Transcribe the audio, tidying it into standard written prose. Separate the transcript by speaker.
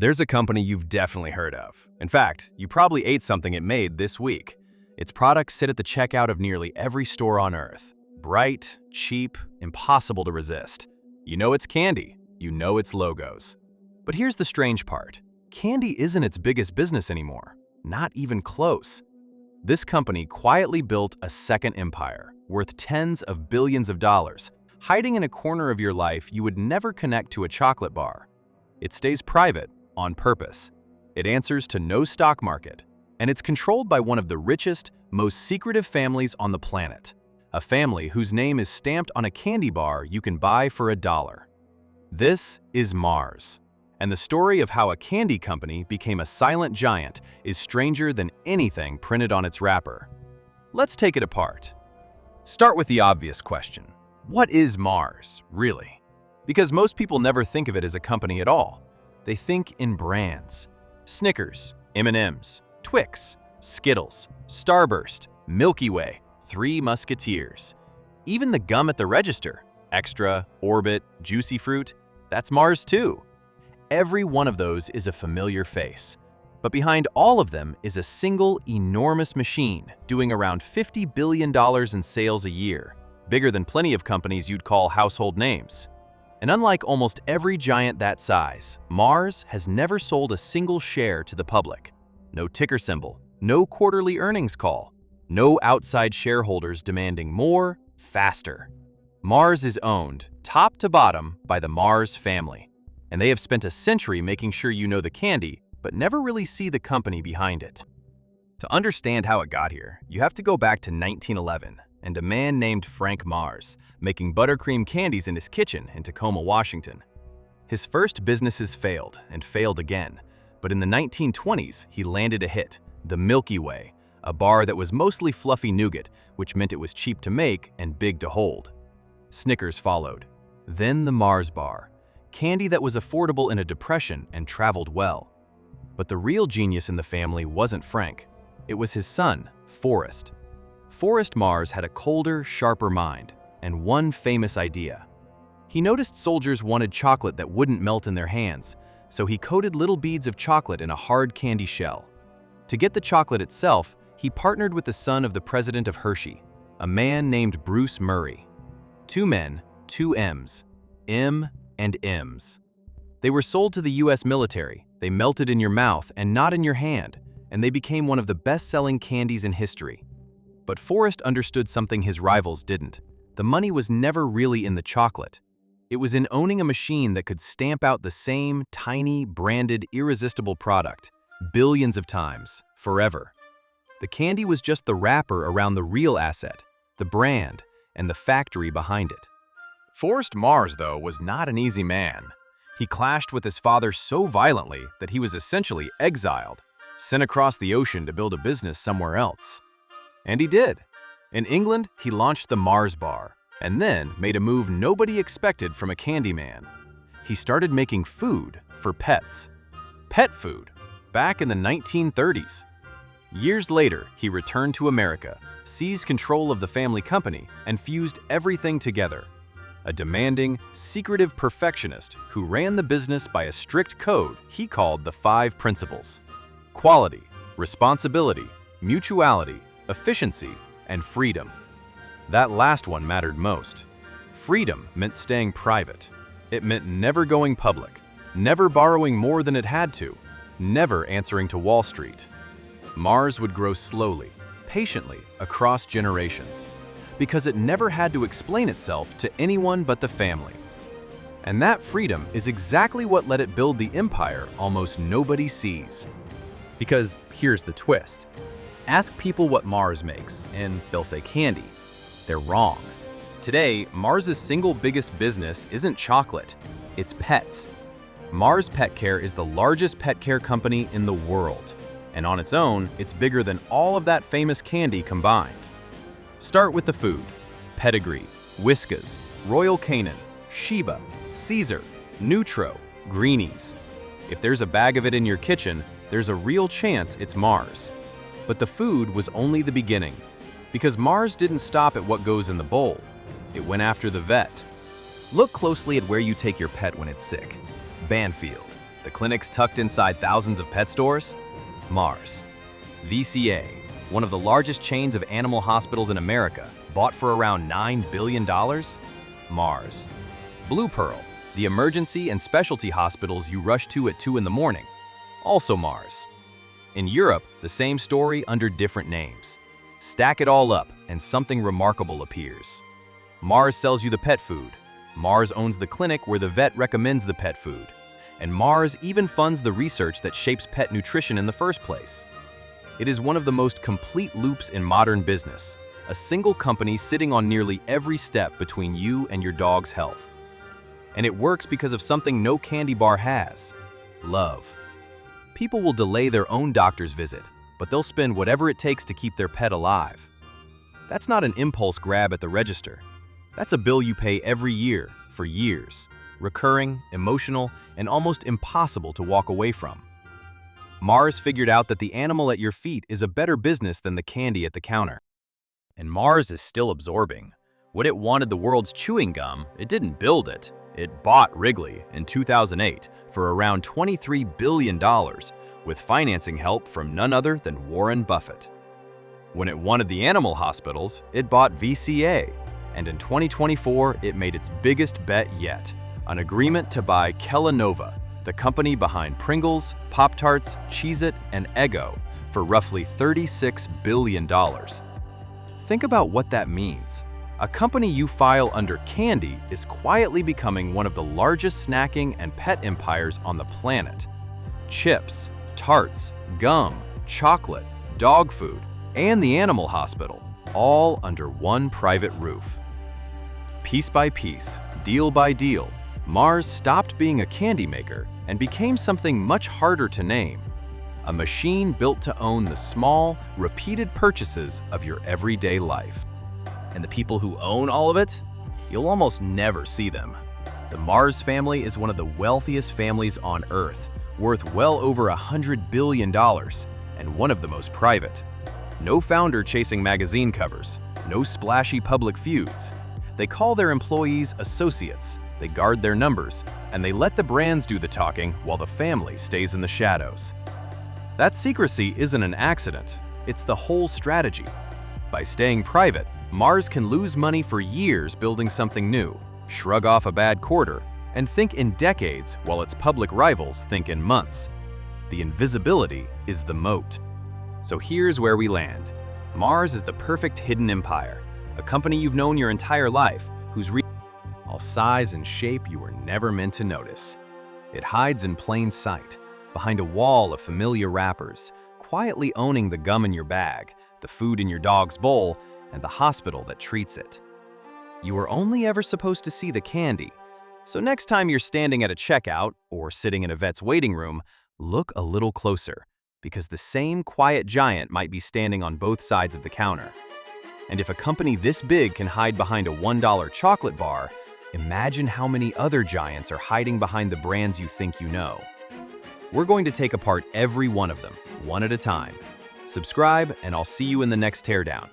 Speaker 1: There's a company you've definitely heard of. In fact, you probably ate something it made this week. Its products sit at the checkout of nearly every store on Earth. Bright, cheap, impossible to resist. You know it's candy. You know its logos. But here's the strange part. Candy isn't its biggest business anymore. Not even close. This company quietly built a second empire, worth tens of billions of dollars, hiding in a corner of your life you would never connect to a chocolate bar. It stays private, on purpose. It answers to no stock market, and it's controlled by one of the richest, most secretive families on the planet. A family whose name is stamped on a candy bar you can buy for $1. This is Mars, and the story of how a candy company became a silent giant is stranger than anything printed on its wrapper. Let's take it apart. Start with the obvious question. What is Mars, really? Because most people never think of it as a company at all. They think in brands. Snickers, M&M's, Twix, Skittles, Starburst, Milky Way, Three Musketeers. Even the gum at the register, Extra, Orbit, Juicy Fruit, that's Mars too. Every one of those is a familiar face. But behind all of them is a single enormous machine doing around $50 billion in sales a year, bigger than plenty of companies you'd call household names. And unlike almost every giant that size, Mars has never sold a single share to the public. No ticker symbol, no quarterly earnings call, no outside shareholders demanding more, faster. Mars is owned, top to bottom, by the Mars family. And they have spent a century making sure you know the candy, but never really see the company behind it. To understand how it got here, you have to go back to 1911 and a man named Frank Mars making buttercream candies in his kitchen in Tacoma, Washington. His first businesses failed and failed again, but in the 1920s he landed a hit, the Milky Way, a bar that was mostly fluffy nougat, which meant it was cheap to make and big to hold. Snickers followed. Then the Mars bar, candy that was affordable in a depression and traveled well. But the real genius in the family wasn't Frank. It was his son, Forrest. Forrest Mars had a colder, sharper mind, and one famous idea. He noticed soldiers wanted chocolate that wouldn't melt in their hands, so he coated little beads of chocolate in a hard candy shell. To get the chocolate itself, he partnered with the son of the president of Hershey, a man named Bruce Murray. Two men, two M's. M and M's. They were sold to the US military, they melted in your mouth and not in your hand, and they became one of the best-selling candies in history. But Forrest understood something his rivals didn't. The money was never really in the chocolate. It was in owning a machine that could stamp out the same tiny, branded, irresistible product, billions of times, forever. The candy was just the wrapper around the real asset, the brand, and the factory behind it. Forrest Mars, though, was not an easy man. He clashed with his father so violently that he was essentially exiled, sent across the ocean to build a business somewhere else. And he did. In England, he launched the Mars bar, and then made a move nobody expected from a candy man. He started making food for pets. Pet food, back in the 1930s. Years later, he returned to America, seized control of the family company, and fused everything together. A demanding, secretive perfectionist who ran the business by a strict code he called the 5 principles: quality, responsibility, mutuality, efficiency, and freedom. That last one mattered most. Freedom meant staying private. It meant never going public, never borrowing more than it had to, never answering to Wall Street. Mars would grow slowly, patiently, across generations, because it never had to explain itself to anyone but the family. And that freedom is exactly what let it build the empire almost nobody sees. Because here's the twist. Ask people what Mars makes, and they'll say candy. They're wrong. Today, Mars's single biggest business isn't chocolate, it's pets. Mars Pet Care is the largest pet care company in the world. And on its own, it's bigger than all of that famous candy combined. Start with the food. Pedigree, Whiskas, Royal Canin, Sheba, Caesar, Nutro, Greenies. If there's a bag of it in your kitchen, there's a real chance it's Mars. But the food was only the beginning, because Mars didn't stop at what goes in the bowl. It went after the vet. Look closely at where you take your pet when it's sick. Banfield. The clinics tucked inside thousands of pet stores? Mars. VCA, one of the largest chains of animal hospitals in America, bought for around $9 billion? Mars. BluePearl, the emergency and specialty hospitals you rush to at 2 in the morning? Also Mars. In Europe, the same story under different names. Stack it all up, and something remarkable appears. Mars sells you the pet food. Mars owns the clinic where the vet recommends the pet food. And Mars even funds the research that shapes pet nutrition in the first place. It is one of the most complete loops in modern business, a single company sitting on nearly every step between you and your dog's health. And it works because of something no candy bar has: love. People will delay their own doctor's visit, but they'll spend whatever it takes to keep their pet alive. That's not an impulse grab at the register. That's a bill you pay every year, for years. Recurring, emotional, and almost impossible to walk away from. Mars figured out that the animal at your feet is a better business than the candy at the counter. And Mars is still absorbing. When it wanted the world's chewing gum, it didn't build it. It bought Wrigley in 2008 for around $23 billion, with financing help from none other than Warren Buffett. When it wanted the animal hospitals, it bought VCA. And in 2024, it made its biggest bet yet: an agreement to buy Kellanova, the company behind Pringles, Pop-Tarts, Cheez-It, and Eggo, for roughly $36 billion. Think about what that means. A company you file under candy is quietly becoming one of the largest snacking and pet empires on the planet. Chips, tarts, gum, chocolate, dog food, and the animal hospital, all under one private roof. Piece by piece, deal by deal, Mars stopped being a candy maker and became something much harder to name: a machine built to own the small, repeated purchases of your everyday life. And the people who own all of it? You'll almost never see them. The Mars family is one of the wealthiest families on Earth, worth well over $100 billion, and one of the most private. No founder chasing magazine covers, no splashy public feuds. They call their employees associates, they guard their numbers, and they let the brands do the talking while the family stays in the shadows. That secrecy isn't an accident, it's the whole strategy. By staying private, Mars can lose money for years building something new, shrug off a bad quarter, and think in decades while its public rivals think in months. The invisibility is the moat. So here's where we land. Mars is the perfect hidden empire, a company you've known your entire life, whose all size and shape you were never meant to notice. It hides in plain sight, behind a wall of familiar wrappers, quietly owning the gum in your bag, the food in your dog's bowl, and the hospital that treats it. You were only ever supposed to see the candy, so next time you're standing at a checkout or sitting in a vet's waiting room, look a little closer, because the same quiet giant might be standing on both sides of the counter. And if a company this big can hide behind a $1 chocolate bar, imagine how many other giants are hiding behind the brands you think you know. We're going to take apart every one of them, one at a time. Subscribe, and I'll see you in the next Teardown.